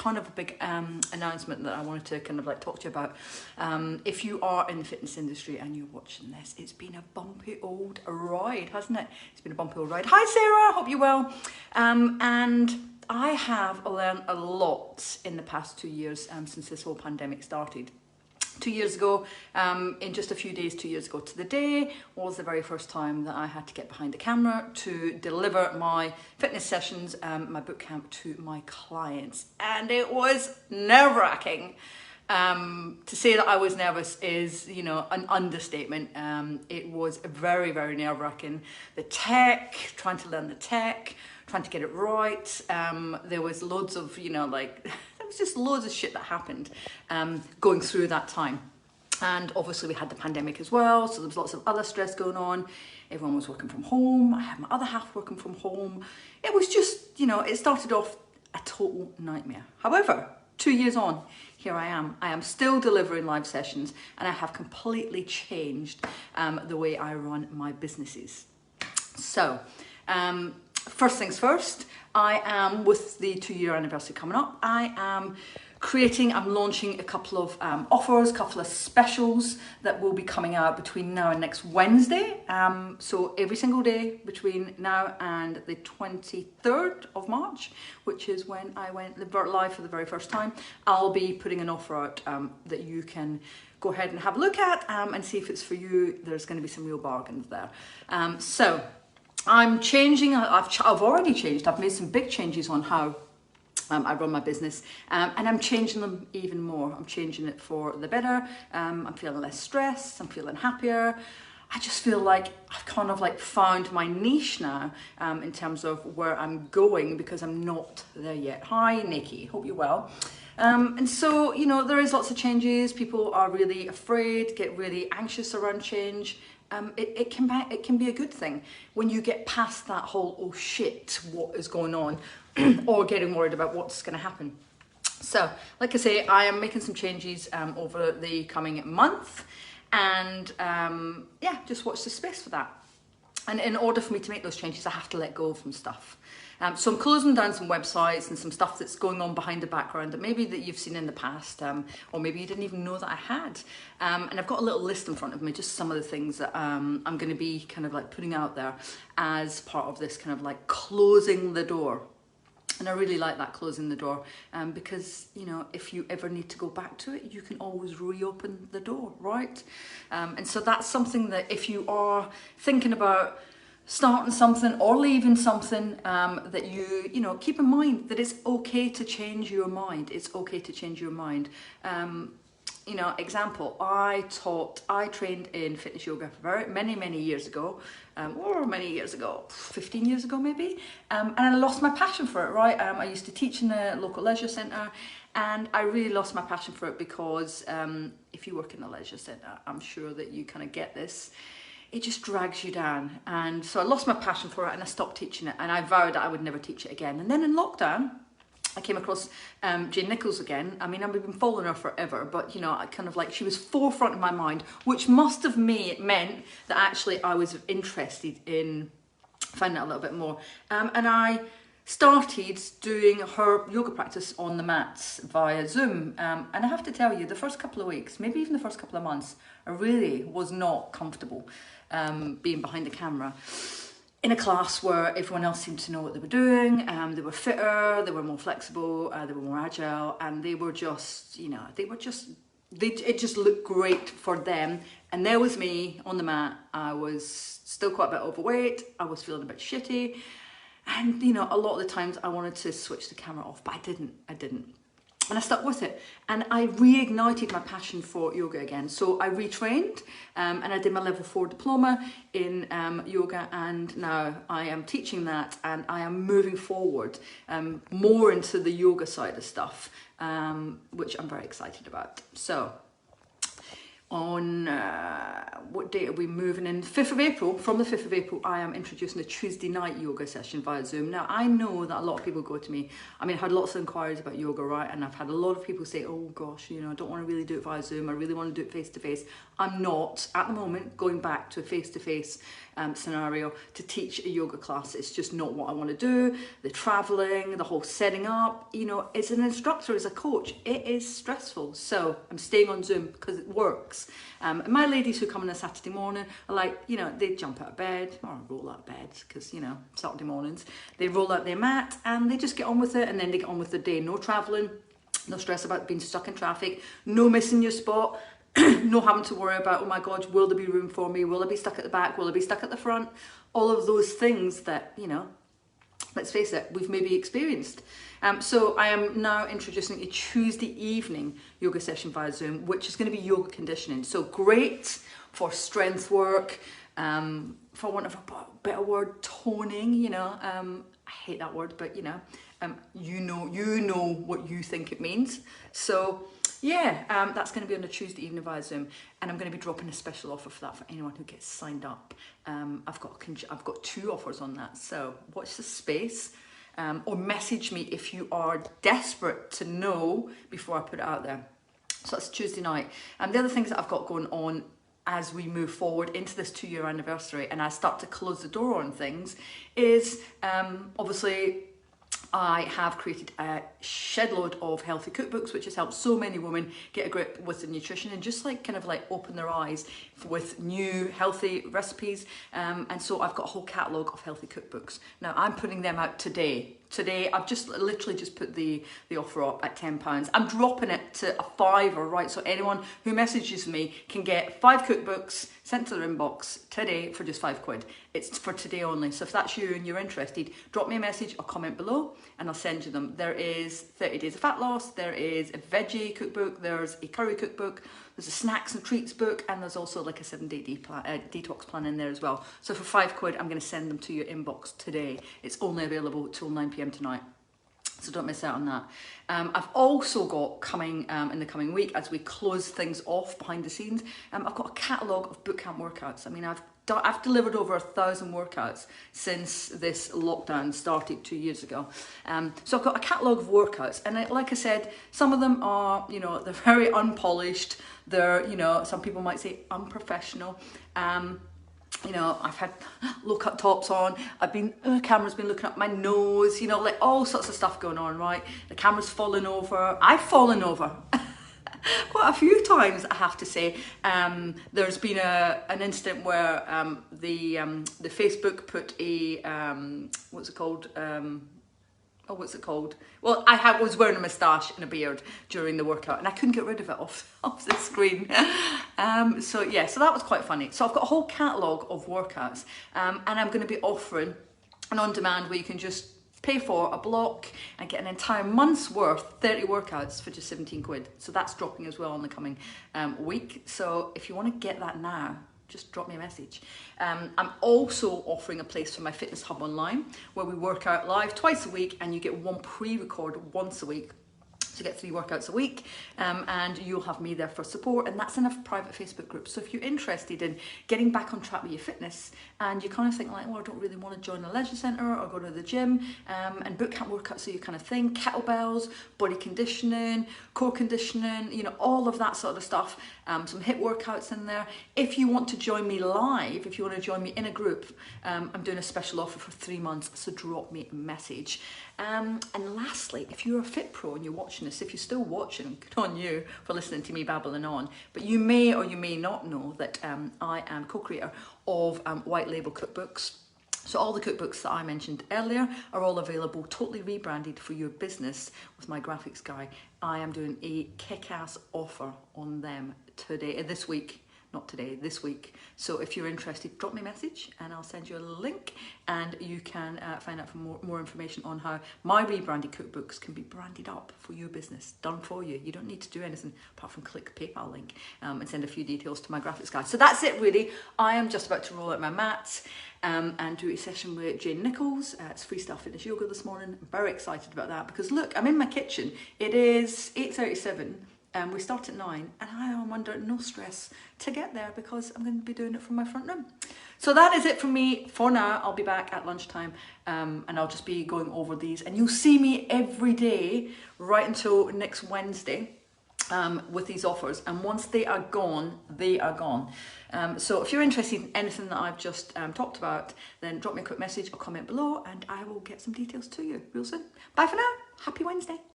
kind of a big announcement that I wanted to kind of like talk to you about. If you are in the fitness industry and you're watching this, it's been a bumpy old ride, hasn't it? It's been a bumpy old ride. Hi Sarah, hope you're well. And I have learned a lot in the past 2 years since this whole pandemic started. 2 years ago, in just a few days, 2 years ago to the day, was the very first time that I had to get behind the camera to deliver my fitness sessions, my boot camp to my clients. And it was nerve-wracking. To say that I was nervous is, you know, an understatement. It was very, very nerve-wracking. The tech, trying to learn the tech, trying to get it right. There was loads of, you know, like, there was just loads of shit that happened going through that time. And obviously we had the pandemic as well, so there was lots of other stress going on. Everyone was working from home. I had my other half working from home. It was just, you know, it started off a total nightmare. However, 2 years on, here I am. I am still delivering live sessions, and I have completely changed the way I run my businesses. So, first things first, I am, with the 2-year anniversary coming up, I'm launching a couple of offers, a couple of specials that will be coming out between now and next Wednesday. So every single day between now and the 23rd of March, which is when I went live for the very first time, I'll be putting an offer out that you can go ahead and have a look at and see if it's for you. There's going to be some real bargains there. So I'm changing, I've already changed, I've made some big changes on how I run my business, and I'm changing them even more. I'm changing it for the better. I'm feeling less stressed, I'm feeling happier. I just feel like I've kind of like found my niche now in terms of where I'm going, because I'm not there yet. Hi Nikki, hope you're well. And so, you know, there is lots of changes. People are really afraid, get really anxious around change. It can be a good thing when you get past that whole, oh shit, what is going on, or getting worried about what's going to happen. So, like I say, I am making some changes over the coming month, and yeah, just watch the space for that. And in order for me to make those changes, I have to let go of some stuff. So I'm closing down some websites and some stuff that's going on behind the background that maybe that you've seen in the past, or maybe you didn't even know that I had. And I've got a little list in front of me, just some of the things that I'm going to be kind of like putting out there as part of this kind of like closing the door. And I really like that, closing the door, because, you know, if you ever need to go back to it, you can always reopen the door, right? And so that's something that if you are thinking about starting something or leaving something, that you know, keep in mind that it's okay to change your mind. It's okay to change your mind. You know, example, I trained in fitness yoga for many years ago, or many years ago, 15 years ago maybe, and I lost my passion for it, right? I used to teach in a local leisure centre, and I really lost my passion for it because if you work in a leisure centre, I'm sure that you kind of get this. It just drags you down, and so I lost my passion for it and I stopped teaching it, and I vowed that I would never teach it again. And then in lockdown, I came across Jane Nichols again. I mean, I've been following her forever, but you know, I kind of like, she was forefront in my mind, which must have meant that actually I was interested in finding out a little bit more. And I started doing her yoga practice on the mats via Zoom. And I have to tell you, the first couple of weeks, maybe even the first couple of months, I really was not comfortable being behind the camera in a class where everyone else seemed to know what they were doing. They were fitter, they were more flexible, they were more agile, and they were just, you know, it just looked great for them. And there was me on the mat. I was still quite a bit overweight. I was feeling a bit shitty. And, you know, a lot of the times I wanted to switch the camera off, but I didn't. And I stuck with it, and I reignited my passion for yoga again. So I retrained, and I did my level 4 diploma in yoga, and now I am teaching that, and I am moving forward more into the yoga side of stuff, which I'm very excited about. So on what date are we moving in? 5th of April. From the 5th of April, I am introducing a Tuesday night yoga session via Zoom. Now, I know that a lot of people go to me. I mean, I had lots of inquiries about yoga, right? And I've had a lot of people say, oh gosh, you know, I don't want to really do it via Zoom. I really want to do it face to face. I'm not, at the moment, going back to a face to face scenario to teach a yoga class. It's just not what I want to do. The traveling, the whole setting up, you know, as an instructor, as a coach, it is stressful. So I'm staying on Zoom because it works. My ladies who come on a Saturday morning are like, you know, they jump out of bed or roll out of bed because, you know, Saturday mornings, they roll out their mat and they just get on with it, and then they get on with the day. No traveling, no stress about being stuck in traffic, no missing your spot. No having to worry about, oh my God, will there be room for me? Will I be stuck at the back? Will I be stuck at the front? All of those things that, you know, let's face it, we've maybe experienced. So I am now introducing a Tuesday evening yoga session via Zoom, which is going to be yoga conditioning. So great for strength work, for want of a better word, toning, you know. I hate that word, but you know what you think it means. So yeah, that's going to be on a Tuesday evening via Zoom, and I'm going to be dropping a special offer for that for anyone who gets signed up. I've got 2 offers on that, so watch the space, or message me if you are desperate to know before I put it out there. So that's Tuesday night. And the other things that I've got going on as we move forward into this 2-year anniversary and I start to close the door on things is obviously I have created a shed load of healthy cookbooks, which has helped so many women get a grip with the nutrition and just like kind of like open their eyes with new healthy recipes. And so I've got a whole catalogue of healthy cookbooks. Now I'm putting them out today. Today, I've just literally just put the offer up at £10. I'm dropping it to a £5, right? So anyone who messages me can get 5 cookbooks sent to their inbox today for just £5. It's for today only. So if that's you and you're interested, drop me a message or comment below and I'll send you them. There is 30 Days of Fat Loss, there is a veggie cookbook, there's a curry cookbook, there's a snacks and treats book, and there's also like a 7-day detox plan in there as well. So for £5, I'm going to send them to your inbox today. It's only available till 9 p.m. tonight. So don't miss out on that. I've also got coming in the coming week, as we close things off behind the scenes, I've got a catalogue of bootcamp workouts. I mean, I've delivered over 1,000 workouts since this lockdown started 2 years ago. So I've got a catalogue of workouts, and like I said, some of them are, you know, they're very unpolished. They're, you know, some people might say unprofessional. You know, I've had low-cut tops on, the camera's been looking up my nose, you know, like all sorts of stuff going on, right? The camera's fallen over, I've fallen over quite a few times, I have to say. There's been an incident where the Facebook put a, what's it called? Well, I was wearing a moustache and a beard during the workout and I couldn't get rid of it off the screen. So yeah, so that was quite funny. So I've got a whole catalogue of workouts and I'm going to be offering an on-demand where you can just pay for a block and get an entire month's worth, 30 workouts for just £17. So that's dropping as well in the coming week. So if you want to get that now, just drop me a message. I'm also offering a place for my Fitness Hub Online where we work out live twice a week and you get one pre-record once a week. So you get 3 workouts a week and you'll have me there for support, and that's in a private Facebook group. So if you're interested in getting back on track with your fitness and you kind of think like, well, I don't really want to join a leisure centre or go to the gym, and bootcamp workouts are your kind of thing, kettlebells, body conditioning, core conditioning, you know, all of that sort of stuff, some HIIT workouts in there. If you want to join me live, if you want to join me in a group, I'm doing a special offer for 3 months, so drop me a message. And lastly, if you're a Fit Pro and you're watching this, if you're still watching, good on you for listening to me babbling on, but you may or you may not know that I am co-creator of White Label Cookbooks. So all the cookbooks that I mentioned earlier are all available, totally rebranded for your business with my graphics guy. I am doing a kick-ass offer on them today, this week. Not today, this week. So if you're interested, drop me a message and I'll send you a link and you can find out for more information on how my rebranded cookbooks can be branded up for your business, done for you. You don't need to do anything apart from click the PayPal link and send a few details to my graphics guy. So that's it really. I am just about to roll out my mats and do a session with Jane Nichols. It's Freestyle Fitness Yoga this morning. I'm very excited about that because look, I'm in my kitchen. It is 8:37. We start at 9, and I am under no stress to get there because I'm going to be doing it from my front room. So that is it from me for now. I'll be back at lunchtime, and I'll just be going over these, and you'll see me every day right until next Wednesday with these offers. And once they are gone, they are gone. So if you're interested in anything that I've just talked about, then drop me a quick message or comment below, and I will get some details to you real soon. Bye for now. Happy Wednesday.